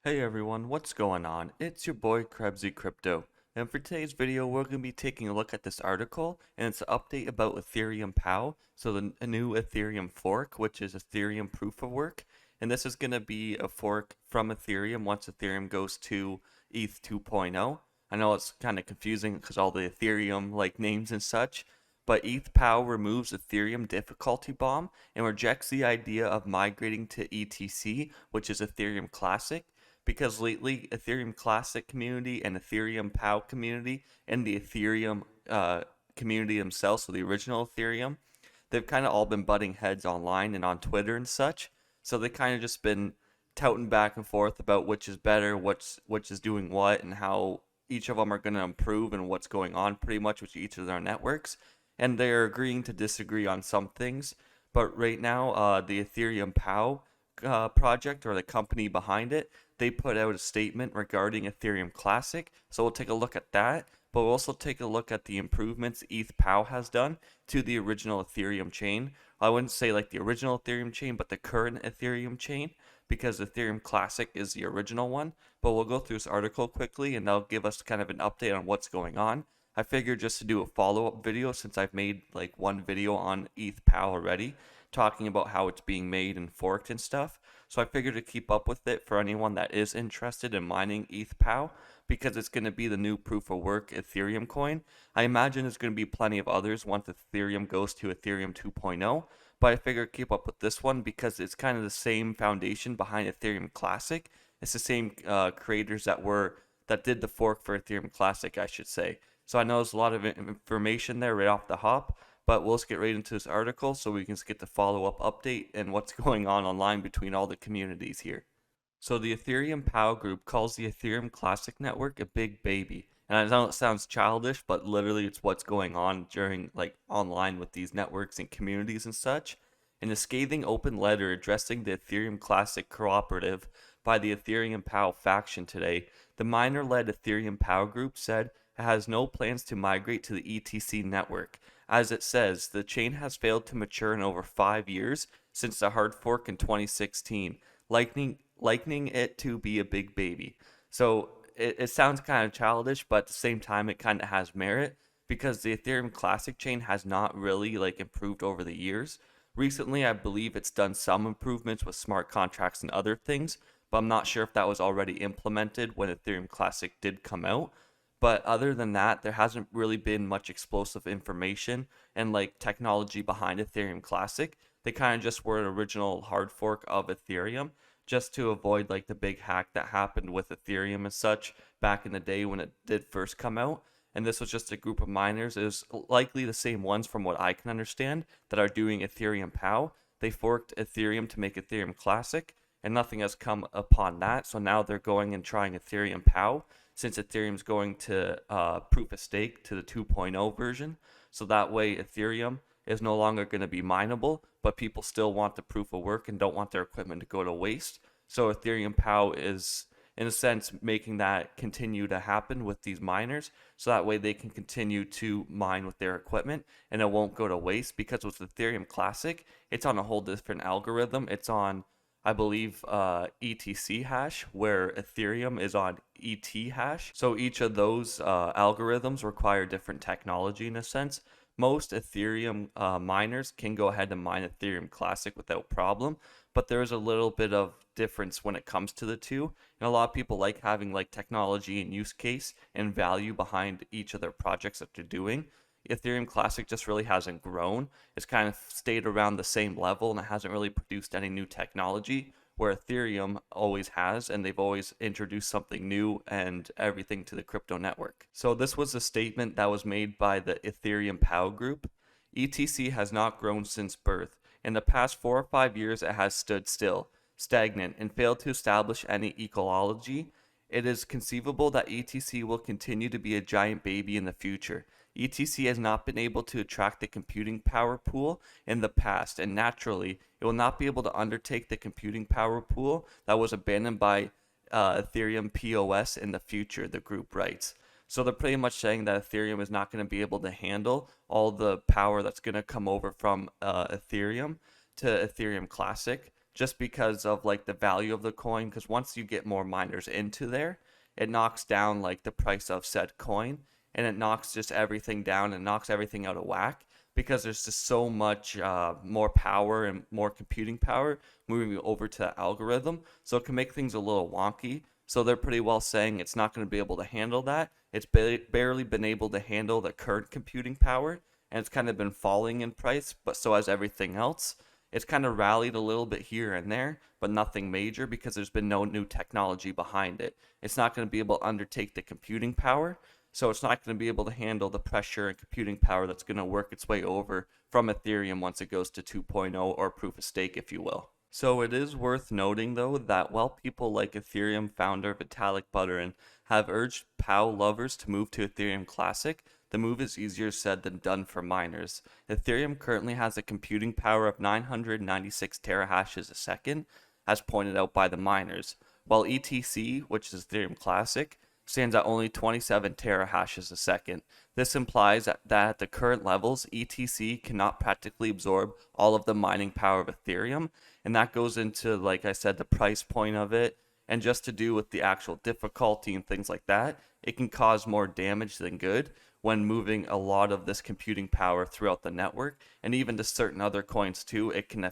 Hey everyone, what's going on? It's your boy Krebsy Crypto, and for today's video we're going to be taking a look at this article, and it's an update about ETHPoW, so a new Ethereum fork, which is Ethereum proof of work, and this is going to be a fork from Ethereum once Ethereum goes to ETH 2.0. I know it's kind of confusing because all the Ethereum like names and such, but ETHPoW removes Ethereum difficulty bomb and rejects the idea of migrating to ETC, which is Ethereum Classic, because lately Ethereum Classic community and Ethereum POW community and the Ethereum community themselves, so the original Ethereum, they've kind of all been butting heads online and on Twitter and such. So they kind of just been touting back and forth about which is better, which is doing what, and how each of them are going to improve and what's going on pretty much with each of their networks. And they're agreeing to disagree on some things. But right now, the Ethereum POW project, or the company behind it, they put out a statement regarding Ethereum Classic. So we'll take a look at that, but we'll also take a look at the improvements ETHPoW has done to the original Ethereum chain. I wouldn't say like the original Ethereum chain, but the current Ethereum chain, because Ethereum Classic is the original one. But we'll go through this article quickly and they'll give us kind of an update on what's going on. I figured just to do a follow-up video, since I've made like one video on ETHPoW already, talking about how it's being made and forked and stuff. So I figured to keep up with it for anyone that is interested in mining ETHPoW, because it's going to be the new proof of work Ethereum coin. I imagine there's going to be plenty of others once Ethereum goes to Ethereum 2.0, but I figured keep up with this one because it's kind of the same foundation behind Ethereum Classic. It's the same creators that did the fork for Ethereum Classic, I should say. So I know there's a lot of information there right off the hop, but we'll just get right into this article so we can just get the follow-up update and what's going on online between all the communities here. So the Ethereum POW group calls the Ethereum Classic network a big baby. And I know it sounds childish, but literally it's what's going on during like online with these networks and communities and such. In a scathing open letter addressing the Ethereum Classic cooperative by the Ethereum POW faction today, the miner-led Ethereum POW group said it has no plans to migrate to the ETC network. As it says, the chain has failed to mature in over 5 years since the hard fork in 2016, likening it to be a big baby. So it sounds kind of childish, but at the same time, it kind of has merit because the Ethereum Classic chain has not really like improved over the years. Recently, I believe it's done some improvements with smart contracts and other things, but I'm not sure if that was already implemented when Ethereum Classic did come out. But other than that, there hasn't really been much explosive information and like technology behind Ethereum Classic. They kind of just were an original hard fork of Ethereum just to avoid like the big hack that happened with Ethereum and such back in the day when it did first come out. And this was just a group of miners. It was likely the same ones from what I can understand that are doing Ethereum POW. They forked Ethereum to make Ethereum Classic, and nothing has come upon that. So now they're going and trying Ethereum POW since Ethereum's going to proof of stake to the 2.0 version. So that way Ethereum is no longer going to be mineable, but people still want the proof of work and don't want their equipment to go to waste. So Ethereum POW is, in a sense, making that continue to happen with these miners. So that way they can continue to mine with their equipment and it won't go to waste, because with Ethereum Classic, it's on a whole different algorithm. It's on, I believe, ETC hash, where Ethereum is on ET hash. So each of those algorithms require different technology in a sense. Most Ethereum miners can go ahead and mine Ethereum Classic without problem, but there is a little bit of difference when it comes to the two. And a lot of people like having like technology and use case and value behind each of their projects that they're doing. Ethereum Classic just really hasn't grown. It's kind of stayed around the same level and it hasn't really produced any new technology, where Ethereum always has, and they've always introduced something new and everything to the crypto network. So this was a statement that was made by the Ethereum POW group. ETC has not grown since birth. In the past 4 or 5 years, it has stood still, stagnant, and failed to establish any ecology. It is conceivable that ETC will continue to be a giant baby in the future. ETC has not been able to attract the computing power pool in the past, and naturally, it will not be able to undertake the computing power pool that was abandoned by Ethereum POS in the future, the group writes. So they're pretty much saying that Ethereum is not going to be able to handle all the power that's going to come over from Ethereum to Ethereum Classic. just because of like the value of the coin. Because once you get more miners into there, it knocks down like the price of said coin, and it knocks just everything down and knocks everything out of whack because there's just so much more power and more computing power moving over to the algorithm. So it can make things a little wonky. So they're pretty well saying it's not going to be able to handle that. It's barely been able to handle the current computing power, and it's kind of been falling in price, but so has everything else. It's kind of rallied a little bit here and there, but nothing major because there's been no new technology behind it. It's not going to be able to undertake the computing power, so it's not going to be able to handle the pressure and computing power that's going to work its way over from Ethereum once it goes to 2.0 or proof of stake, if you will. So it is worth noting, though, that while people like Ethereum founder Vitalik Buterin have urged POW lovers to move to Ethereum Classic, the move is easier said than done for miners. Ethereum currently has a computing power of 996 terahashes a second, as pointed out by the miners, while ETC, which is Ethereum Classic, stands at only 27 terahashes a second. This implies that at the current levels, ETC cannot practically absorb all of the mining power of Ethereum, and that goes into, like I said, the price point of it, and just to do with the actual difficulty and things like that, it can cause more damage than good when moving a lot of this computing power throughout the network, and even to certain other coins too, it can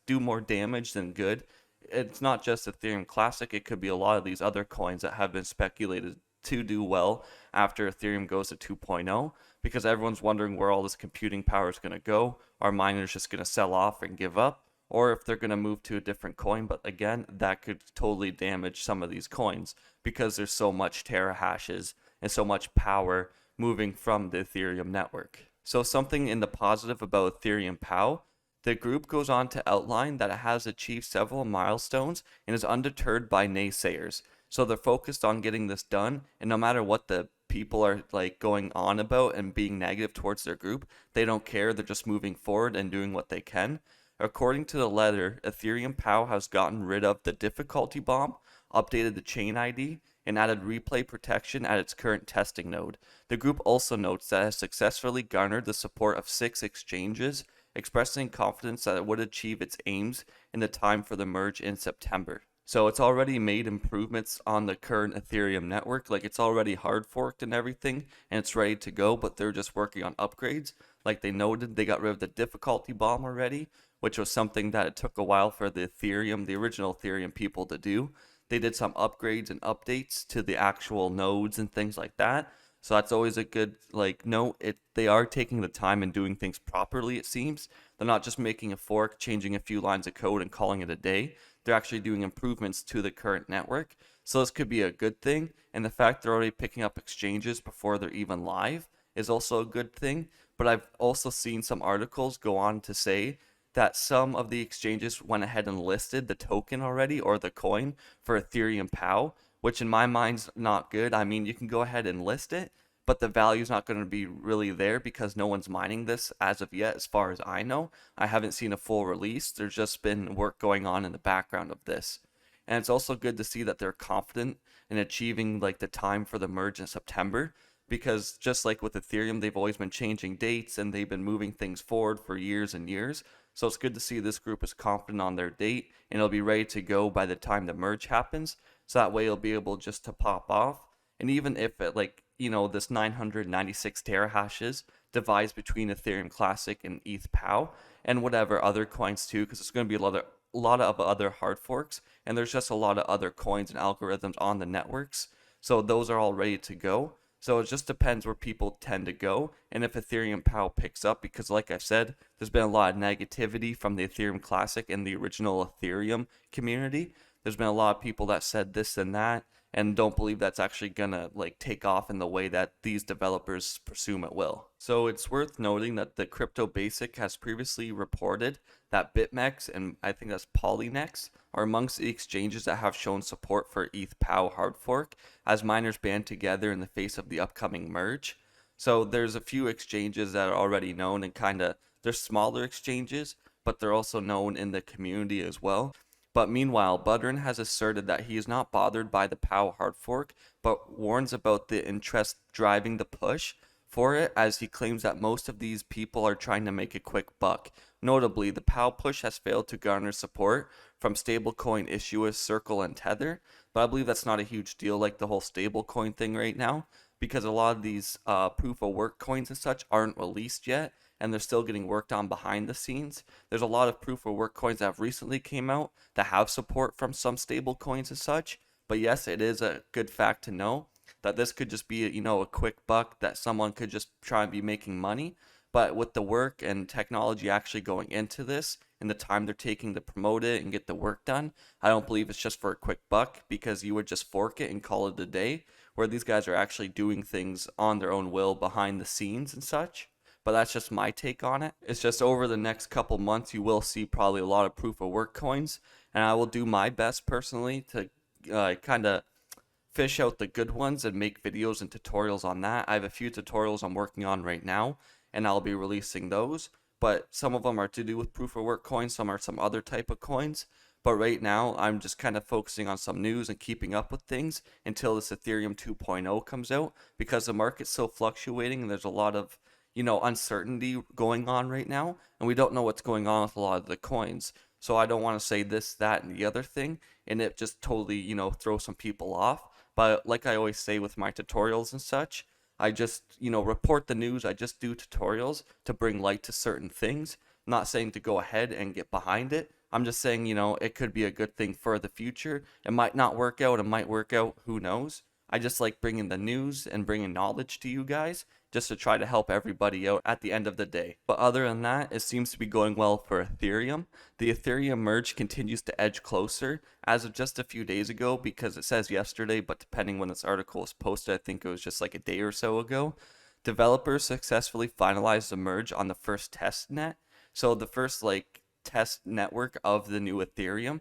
do more damage than good. It's not just Ethereum Classic, it could be a lot of these other coins that have been speculated to do well after Ethereum goes to 2.0, because everyone's wondering where all this computing power is going to go. Are miners just going to sell off and give up? Or if they're going to move to a different coin, but again, that could totally damage some of these coins because there's so much terahashes and so much power moving from the Ethereum network. So something in the positive about Ethereum POW, the group goes on to outline that it has achieved several milestones and is undeterred by naysayers. So they're focused on getting this done, and no matter what the people are like going on about and being negative towards their group, they don't care. They're just moving forward and doing what they can. According to the letter, Ethereum POW has gotten rid of the difficulty bomb, updated the chain ID, and added replay protection at its current testing node. The group also notes that it has successfully garnered the support of 6 exchanges, expressing confidence that it would achieve its aims in the time for the merge in September. So it's already made improvements on the current Ethereum network, like it's already hard forked and everything, and it's ready to go, but they're just working on upgrades. Like they noted, they got rid of the difficulty bomb already, which was something that it took a while for the original Ethereum people to do. They did some upgrades and updates to the actual nodes and things like that. So that's always a good note. They are taking the time and doing things properly, it seems. They're not just making a fork, changing a few lines of code and calling it a day. They're actually doing improvements to the current network. So this could be a good thing. And the fact they're already picking up exchanges before they're even live is also a good thing. But I've also seen some articles go on to say that some of the exchanges went ahead and listed the token already, or the coin, for Ethereum POW, which in my mind's not good. I mean, you can go ahead and list it, but the value's not going to be really there because no one's mining this as of yet, as far as I know. I haven't seen a full release. There's just been work going on in the background of this. And it's also good to see that they're confident in achieving the time for the merge in September, because just like with Ethereum, they've always been changing dates and they've been moving things forward for years and years. So it's good to see this group is confident on their date and it'll be ready to go by the time the merge happens. So that way it'll be able just to pop off. And even if it this 996 terahashes divides between Ethereum Classic and ETHPoW and whatever other coins too, because it's going to be a lot of other hard forks, and there's just a lot of other coins and algorithms on the networks. So those are all ready to go. So it just depends where people tend to go and if Ethereum POW picks up, because like I said, there's been a lot of negativity from the Ethereum Classic and the original Ethereum community. There's been a lot of people that said this and that and don't believe that's actually gonna take off in the way that these developers presume it will. So it's worth noting that the Crypto Basic has previously reported that BitMEX and I think that's Polynex are amongst the exchanges that have shown support for ETHPoW hard fork as miners band together in the face of the upcoming merge. So there's a few exchanges that are already known and they're smaller exchanges, but they're also known in the community as well. But meanwhile, Buterin has asserted that he is not bothered by the POW hard fork, but warns about the interest driving the push for it, as he claims that most of these people are trying to make a quick buck. Notably, the POW push has failed to garner support from stablecoin issuers Circle and Tether, but I believe that's not a huge deal like the whole stablecoin thing right now, because a lot of these proof of work coins and such aren't released yet, and they're still getting worked on behind the scenes. There's a lot of proof of work coins that have recently came out that have support from some stable coins and such, but yes, it is a good fact to know that this could just be, a quick buck that someone could just try and be making money. But with the work and technology actually going into this and the time they're taking to promote it and get the work done, I don't believe it's just for a quick buck, because you would just fork it and call it a day, where these guys are actually doing things on their own will behind the scenes and such. But that's just my take on it. It's just over the next couple months, you will see probably a lot of proof of work coins, and I will do my best personally to kind of fish out the good ones and make videos and tutorials on that. I have a few tutorials I'm working on right now, and I'll be releasing those. But some of them are to do with proof of work coins, some are some other type of coins. But right now, I'm just kind of focusing on some news and keeping up with things until this Ethereum 2.0 comes out, because the market's so fluctuating and there's a lot of uncertainty going on right now, and we don't know what's going on with a lot of the coins. So I don't want to say this, that, and the other thing, and it just totally, throw some people off. But like I always say with my tutorials and such, I just, report the news. I just do tutorials to bring light to certain things. I'm not saying to go ahead and get behind it. I'm just saying, it could be a good thing for the future. It might not work out. It might work out. Who knows? I just like bringing the news and bringing knowledge to you guys, just to try to help everybody out at the end of the day. But other than that, it seems to be going well for Ethereum. The Ethereum merge continues to edge closer as of just a few days ago, because it says yesterday, but depending when this article was posted, I think it was just like a day or so ago. Developers successfully finalized the merge on the first test net. So the first test network of the new Ethereum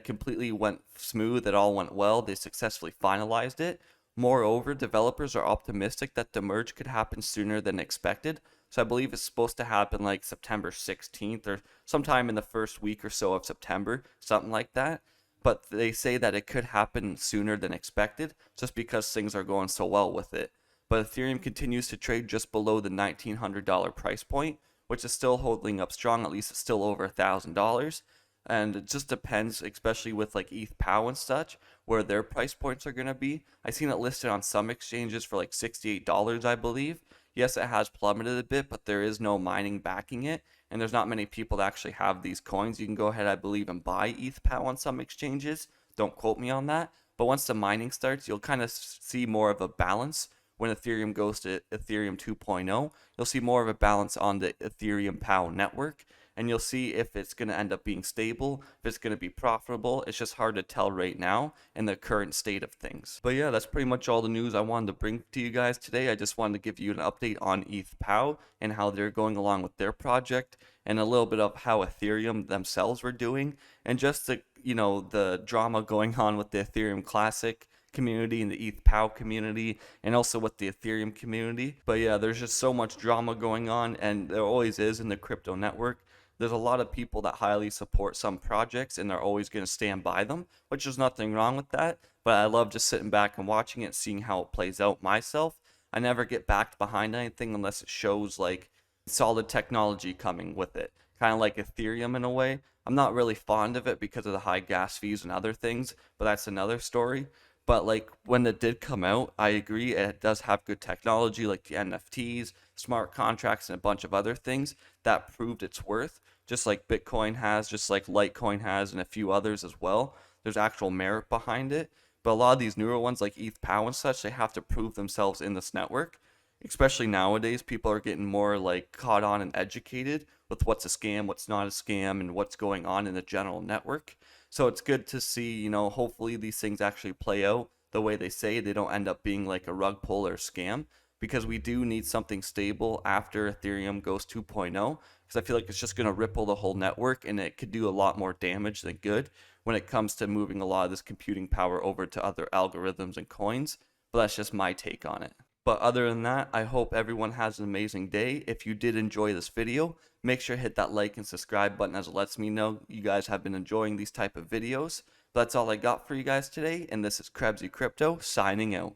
completely went smooth. It all went well. They successfully finalized it. Moreover, developers are optimistic that the merge could happen sooner than expected. So I believe it's supposed to happen like September 16th or sometime in the first week or so of September, something like that. But they say that it could happen sooner than expected just because things are going so well with it. But Ethereum continues to trade just below the $1,900 price point, which is still holding up strong. At least it's still over $1,000. And it just depends, especially with like ETHPoW and such, where their price points are going to be. I've seen it listed on some exchanges for like $68, I believe. Yes, it has plummeted a bit, but there is no mining backing it, and there's not many people that actually have these coins. You can go ahead, I believe, and buy ETHPoW on some exchanges. Don't quote me on that. But once the mining starts, you'll kind of see more of a balance. When Ethereum goes to Ethereum 2.0, you'll see more of a balance on the Ethereum POW network, and you'll see if it's going to end up being stable, if it's going to be profitable. It's just hard to tell right now in the current state of things. But yeah, that's pretty much all the news I wanted to bring to you guys today. I just wanted to give you an update on ETHPoW and how they're going along with their project, and a little bit of how Ethereum themselves were doing, and just the drama going on with the Ethereum Classic community and the ETHPoW community, and also with the Ethereum community. But yeah, there's just so much drama going on, and there always is in the crypto network. There's a lot of people that highly support some projects, and they're always going to stand by them, which is nothing wrong with that. But I love just sitting back and watching it, seeing how it plays out myself. I never get backed behind anything unless it shows like solid technology coming with it, kind of like Ethereum in a way. I'm not really fond of it because of the high gas fees and other things, but that's another story. But like when it did come out, I agree it does have good technology like the NFTs, smart contracts, and a bunch of other things that proved its worth, just like Bitcoin has, just like Litecoin has, and a few others as well. There's actual merit behind it. But a lot of these newer ones like ETHPoW and such, they have to prove themselves in this network. Especially nowadays, people are getting more like caught on and educated with what's a scam, what's not a scam, and what's going on in the general network. So it's good to see, hopefully these things actually play out the way they say. They don't end up being like a rug pull or scam, because we do need something stable after Ethereum goes 2.0, because I feel like it's just going to ripple the whole network, and it could do a lot more damage than good when it comes to moving a lot of this computing power over to other algorithms and coins. But that's just my take on it. But other than that, I hope everyone has an amazing day. If you did enjoy this video, make sure to hit that like and subscribe button, as it lets me know you guys have been enjoying these type of videos. But that's all I got for you guys today, and this is Krebsy Crypto signing out.